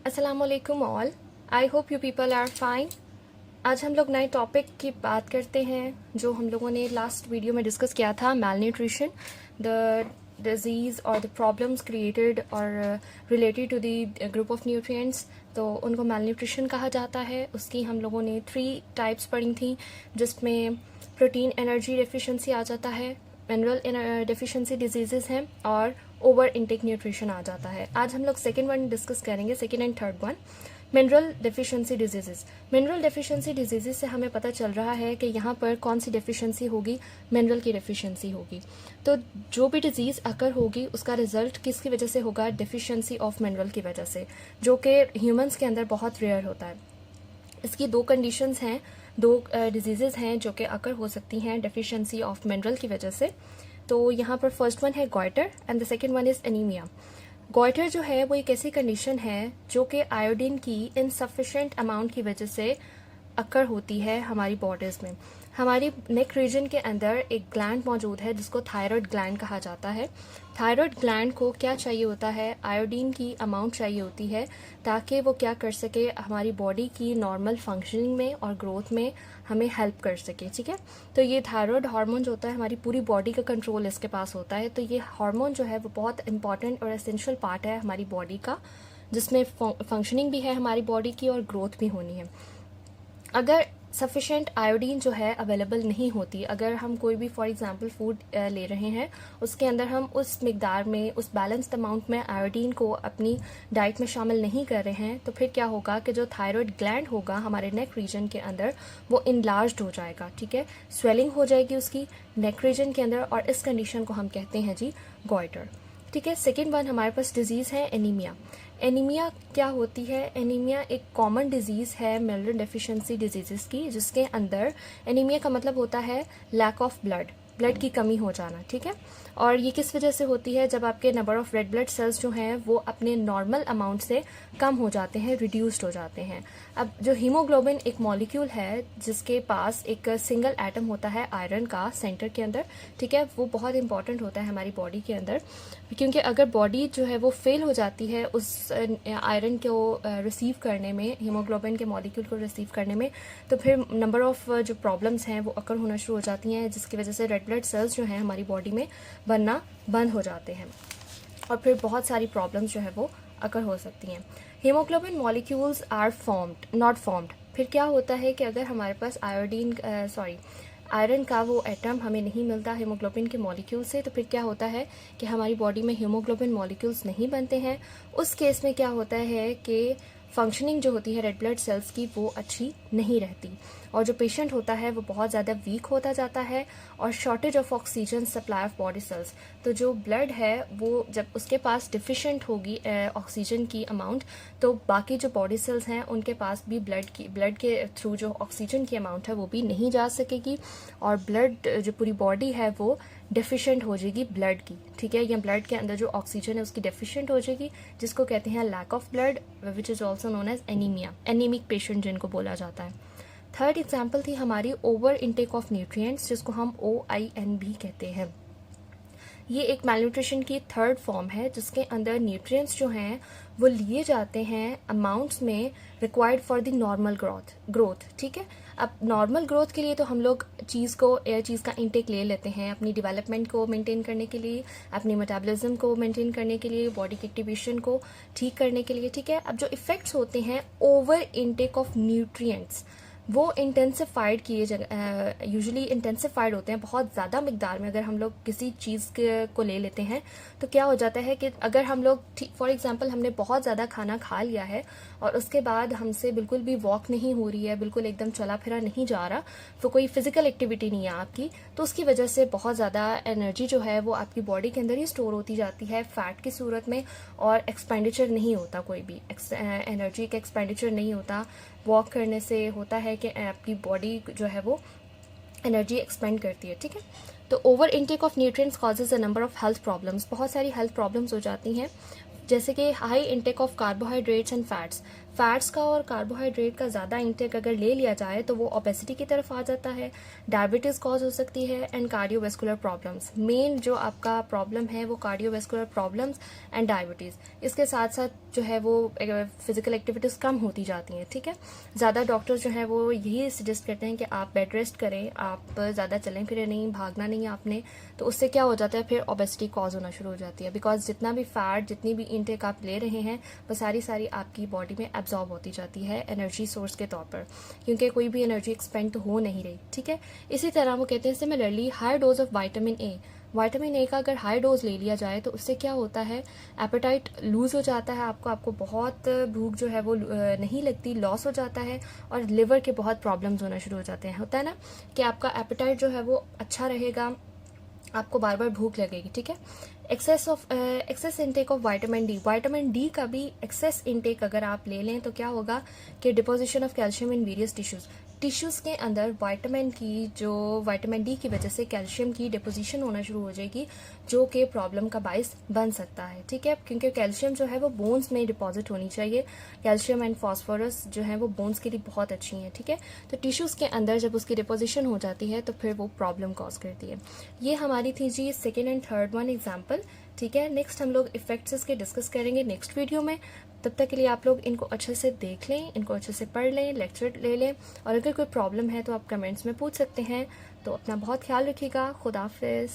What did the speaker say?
अस्सलामुअलैकुम all, I hope you people are fine. आज हम लोग नए टॉपिक की बात करते हैं जो हम लोगों ने लास्ट वीडियो में डिस्कस किया था, मैल न्यूट्रिशन, द डिजीज़ और द प्रॉब्लम्स क्रिएटेड और related to the group of nutrients. तो उनको मैल न्यूट्रिशन कहा जाता है। उसकी हम लोगों ने 3 टाइप्स पढ़ी थी, जिसमें प्रोटीन एनर्जी डेफिशिएंसी आ जाता है, मिनरल डेफिशिएंसी डिजीजेस हैं और ओवर इनटेक न्यूट्रिशन आ जाता है। आज हम लोग सेकेंड वन डिस्कस करेंगे, second and third one, mineral deficiency diseases. Mineral deficiency diseases से हमें पता चल रहा है कि यहाँ पर कौन सी डेफिशिएंसी होगी, मिनरल की डेफिशिएंसी होगी। तो जो भी डिजीज़ अकर होगी उसका रिजल्ट किसकी वजह से होगा, डेफिशिएंसी ऑफ मिनरल की वजह से, जो कि ह्यूमंस के अंदर बहुत रेयर होता है। इसकी 2 कंडीशंस हैं, 2 डिजीज़ेज़ हैं जो कि अकर हो सकती हैं डेफिशिएंसी ऑफ मिनरल की वजह से। तो यहाँ पर फर्स्ट वन है goitre and the second one is anaemia. Goitre जो है वो एक ऐसी कंडीशन है जो कि आयोडीन की इनसफिशेंट अमाउंट की वजह से अकर होती है हमारी बॉडीज़ में। हमारी नेक रीजन के अंदर एक ग्लैंड मौजूद है जिसको थायराइड ग्लैंड कहा जाता है। थायराइड ग्लैंड को क्या चाहिए होता है, आयोडीन की अमाउंट चाहिए होती है ताकि वो क्या कर सके, हमारी बॉडी की नॉर्मल फंक्शनिंग में और ग्रोथ में हमें हेल्प कर सके। ठीक है, तो ये थायराइड हार्मोन जो होता है हमारी पूरी बॉडी का कंट्रोल इसके पास होता है। तो ये हार्मोन जो है वो बहुत इंपॉर्टेंट और एसेंशियल पार्ट है हमारी बॉडी का, जिसमें फंक्शनिंग भी है हमारी बॉडी की और ग्रोथ भी होनी है। अगर सफिशेंट आयोडीन जो है अवेलेबल नहीं होती, अगर हम कोई भी फॉर एग्जांपल फूड ले रहे हैं, उसके अंदर हम उस मिकदार में, उस बैलेंस्ड अमाउंट में आयोडीन को अपनी डाइट में शामिल नहीं कर रहे हैं, तो फिर क्या होगा कि जो थायराइड ग्लैंड होगा हमारे नेक रीजन के अंदर वो इनलार्ज्ड हो जाएगा। ठीक है, स्वेलिंग हो जाएगी उसकी नेक रीजन के अंदर, और इस कंडीशन को हम कहते हैं जी गॉइटर। ठीक है, सेकेंड वन हमारे पास डिजीज़ है एनीमिया। एनीमिया क्या होती है? एनीमिया एक कॉमन डिजीज़ है मिनरल डेफिशिएंसी डिजीज़ की, जिसके अंदर एनीमिया का मतलब होता है लैक ऑफ ब्लड की कमी हो जाना। ठीक है, और ये किस वजह से होती है? जब आपके number of red blood cells जो हैं वो अपने नॉर्मल अमाउंट से कम हो जाते हैं, रिड्यूस्ड हो जाते हैं। अब जो हीमोग्लोबिन एक मॉलिक्यूल है जिसके पास एक सिंगल एटम होता है आयरन का सेंटर के अंदर, ठीक है, वो बहुत इंपॉर्टेंट होता है हमारी बॉडी के अंदर, क्योंकि अगर बॉडी जो है वो फेल हो जाती है उस आयरन को रिसीव करने में, हीमोग्लोबिन के मॉलिक्यूल को रिसीव करने में, तो फिर नंबर ऑफ जो प्रॉब्लम्स हैं वो अकर होना शुरू हो जाती हैं, जिसकी वजह से रेड ब्लड सेल्स जो हैं हमारी बॉडी में बनना बंद हो जाते हैं और फिर बहुत सारी प्रॉब्लम्स जो है वो अकर हो सकती हैं। Haemoglobin molecules are formed not formed. फिर क्या होता है कि अगर हमारे पास आयरन का वो एटम हमें नहीं मिलता हीमोग्लोबिन के मॉलिक्यूल से, तो फिर क्या होता है कि हमारी बॉडी में हीमोग्लोबिन मॉलिक्यूल्स नहीं बनते हैं। उस केस में क्या होता है कि फंक्शनिंग जो होती है रेड ब्लड सेल्स की वो अच्छी नहीं रहती, और जो पेशेंट होता है वो बहुत ज़्यादा वीक होता जाता है, और shortage of oxygen supply of body cells. तो जो ब्लड है वो जब उसके पास डिफिशेंट होगी ऑक्सीजन की अमाउंट, तो बाकी जो बॉडी सेल्स हैं उनके पास भी ब्लड के थ्रू जो ऑक्सीजन की अमाउंट है वो भी नहीं जा सकेगी, और ब्लड जो पूरी बॉडी है वो डेफिशिएंट हो जाएगी ब्लड की। ठीक है, या ब्लड के अंदर जो ऑक्सीजन है उसकी डेफिशिएंट हो जाएगी, जिसको कहते हैं lack of blood, which is also known as anaemia, anaemic patient जिनको बोला जाता है। थर्ड एग्जाम्पल थी हमारी ओवर इनटेक ऑफ न्यूट्रिएंट्स, जिसको हम OIN भी कहते हैं। ये एक मैलन्यूट्रिशन की थर्ड फॉर्म है जिसके अंदर न्यूट्रिएंट्स जो हैं वो लिए जाते हैं अमाउंट्स में required for the normal growth. ठीक है, अब नॉर्मल ग्रोथ के लिए तो हम लोग चीज़ का इंटेक ले लेते हैं अपनी डेवलपमेंट को मेंटेन करने के लिए, अपनी मेटाबॉलिज्म को मेंटेन करने के लिए, बॉडी की एक्टिवेशन को ठीक करने के लिए। ठीक है, अब जो इफेक्ट्स होते हैं ओवर इनटेक ऑफ न्यूट्रिएंट्स वो यूजुअली इंटेंसिफाइड होते हैं बहुत ज़्यादा मिकदार में। अगर हम लोग किसी चीज़ को ले लेते हैं तो क्या हो जाता है कि अगर हम लोग फॉर एग्जांपल हमने बहुत ज़्यादा खाना खा लिया है और उसके बाद हमसे बिल्कुल भी वॉक नहीं हो रही है, बिल्कुल एकदम चला फिरा नहीं जा रहा, तो कोई फिजिकल एक्टिविटी नहीं है आपकी, तो उसकी वजह से बहुत ज़्यादा एनर्जी जो है वो आपकी बॉडी के अंदर ही स्टोर होती जाती है फैट की सूरत में, और एक्सपेंडिचर नहीं होता, कोई भी एनर्जी का एक्सपेंडिचर नहीं होता। वॉक करने से होता है कि आपकी बॉडी जो है वो एनर्जी एक्सपेंड करती है। ठीक है, तो over intake of nutrients causes a number of health problems, बहुत सारी हेल्थ प्रॉब्लम्स हो जाती हैं, जैसे कि high intake of carbohydrates and fats. Fats का और कार्बोहाइड्रेट का ज़्यादा इंटेक अगर ले लिया जाए तो वो ओबेसिटी की तरफ आ जाता है, डायबिटीज़ कॉज हो सकती है एंड कार्डियोवेस्कुलर प्रॉब्लम्स। मेन जो आपका प्रॉब्लम है वो कार्डियोवेस्कुलर प्रॉब्लम्स एंड डायबिटीज़, इसके साथ साथ जो है वो फिजिकल एक्टिविटीज़ कम होती जाती हैं। ठीक है, ज़्यादा डॉक्टर्स जो है वो यही सजेस्ट करते हैं कि आप बेड रेस्ट करें, आप ज़्यादा चलें फिरें नहीं, भागना नहीं आपने, तो उससे क्या हो जाता है फिर ओबेसिटी कॉज होना शुरू हो जाती है। बिकॉज जितना भी फैट, जितनी भी इंटेक आप ले रहे हैं वो सारी आपकी बॉडी में एब्जॉर्ब होती जाती है एनर्जी सोर्स के तौर पर, क्योंकि कोई भी एनर्जी एक्सपेंड तो हो नहीं रही। ठीक है, इसी तरह वो कहते हैं similarly high dose of vitamin A का अगर हाई डोज ले लिया जाए तो उससे क्या होता है, एपेटाइट लूज हो जाता है, आपको बहुत भूख जो है वो नहीं लगती, लॉस हो जाता है और लिवर के बहुत प्रॉब्लम्स होना शुरू हो जाते हैं। होता है ना कि आपका एपेटाइट जो है वो अच्छा रहेगा, आपको बार बार भूख लगेगी। ठीक है, excess intake of vitamin D का भी एक्सेस इनटेक अगर आप ले लें तो क्या होगा कि deposition of calcium in various tissues के अंदर विटामिन डी की वजह से कैल्शियम की डिपोजिशन होना शुरू हो जाएगी, जो कि प्रॉब्लम का बायस बन सकता है। ठीक है, क्योंकि कैल्शियम जो है वो बोन्स में डिपॉजिट होनी चाहिए, कैल्शियम एंड फॉस्फोरस जो है वो बोन्स के लिए बहुत अच्छी हैं। ठीक है, तो टिश्यूज़ के अंदर जब उसकी डिपोजिशन हो जाती है तो फिर वो प्रॉब्लम कॉज करती है। ये हमारी थी जी second and third one example. ठीक है, नेक्स्ट हम लोग इफेक्ट्स इसके डिस्कस करेंगे नेक्स्ट वीडियो में। तब तक के लिए आप लोग इनको अच्छे से देख लें, इनको अच्छे से पढ़ लें, लेक्चर ले लें, और अगर कोई प्रॉब्लम है तो आप कमेंट्स में पूछ सकते हैं। तो अपना बहुत ख्याल रखिएगा। खुदा हाफिज़।